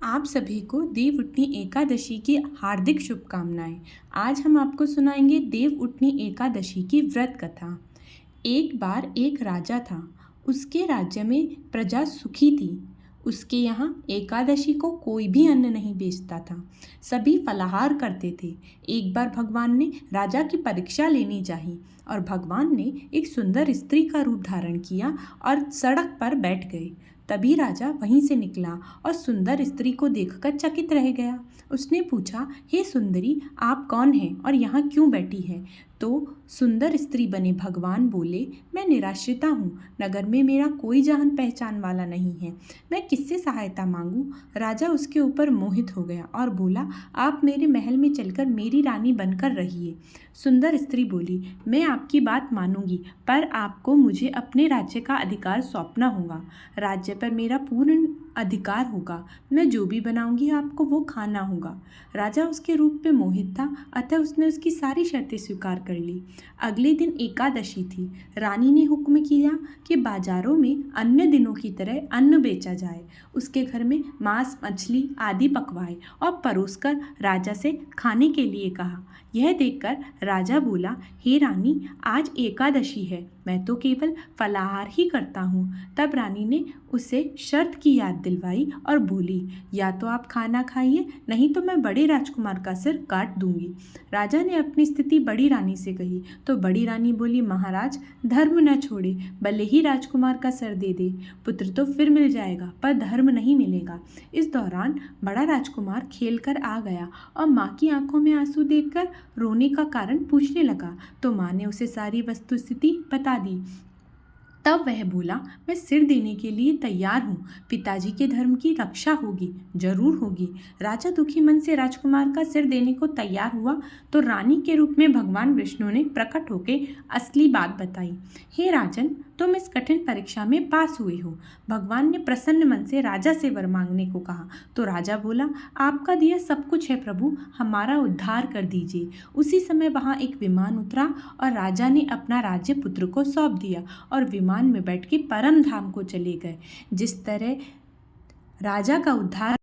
आप सभी को देवउठनी एकादशी की हार्दिक शुभकामनाएं। आज हम आपको सुनाएंगे देवउठनी एकादशी की व्रत कथा। एक बार एक राजा था। उसके राज्य में प्रजा सुखी थी। उसके यहाँ एकादशी को कोई भी अन्न नहीं बेचता था। सभी फलाहार करते थे। एक बार भगवान ने राजा की परीक्षा लेनी चाहिए और भगवान ने एक सुंदर स्त्री का रूप धारण किया और सड़क पर बैठ गए। तभी राजा वहीं से निकला और सुंदर स्त्री को देखकर चकित रह गया। उसने पूछा, हे सुंदरी, आप कौन हैं और यहाँ क्यों बैठी है? तो सुंदर स्त्री बने भगवान बोले, मैं निराश्रिता हूँ। नगर में मेरा कोई जान पहचान वाला नहीं है। मैं किससे सहायता मांगूं? राजा उसके ऊपर मोहित हो गया और बोला, आप मेरे महल में चलकर मेरी रानी बनकर रहिए। सुंदर स्त्री बोली, मैं आपकी बात मानूंगी, पर आपको मुझे अपने राज्य का अधिकार सौंपना होगा। राज्य पर मेरा पूर्ण अधिकार होगा। मैं जो भी बनाऊंगी आपको वो खाना होगा। राजा उसके रूप में मोहित था, अतः उसने उसकी सारी शर्तें स्वीकार कर ली। अगले दिन एकादशी थी। रानी ने हुक्म किया कि बाजारों में अन्य दिनों की तरह अन्न बेचा जाए। उसके घर में मांस, मछली आदि पकवाए और परोसकर राजा से खाने के लिए कहा। यह देखकर राजा बोला, हे रानी, आज एकादशी है, मैं तो केवल फलाहार ही करता हूँ। तब रानी ने उसे शर्त की याद दिलवाई और बोली, या तो आप खाना खाइए, नहीं तो मैं बड़े राजकुमार का सिर काट दूंगी। राजा ने अपनी स्थिति बड़ी रानी से कही तो बड़ी रानी बोली, महाराज, धर्म न छोड़े, भले ही राजकुमार का सर दे दे। पुत्र तो फिर मिल जाएगा, पर धर्म नहीं मिलेगा। इस दौरान बड़ा राजकुमार खेल कर आ गया और माँ की आंखों में आंसू देखकर रोने का कारण पूछने लगा। तो माँ ने उसे सारी वस्तुस्थिति बता दी। तब वह बोला, मैं सिर देने के लिए तैयार हूँ। पिताजी के धर्म की रक्षा होगी, जरूर होगी। राजा दुखी मन से राजकुमार का सिर देने को तैयार हुआ तो रानी के रूप में भगवान विष्णु ने प्रकट होकर असली बात बताई। हे राजन, तुम इस कठिन परीक्षा में पास हुए हो। भगवान ने प्रसन्न मन से राजा से वर मांगने को कहा तो राजा बोला, आपका दिया सब कुछ है प्रभु, हमारा उद्धार कर दीजिए। उसी समय वहाँ एक विमान उतरा और राजा ने अपना राज्य पुत्र को सौंप दिया और विमान में बैठ के परम धाम को चले गए। जिस तरह राजा का उद्धार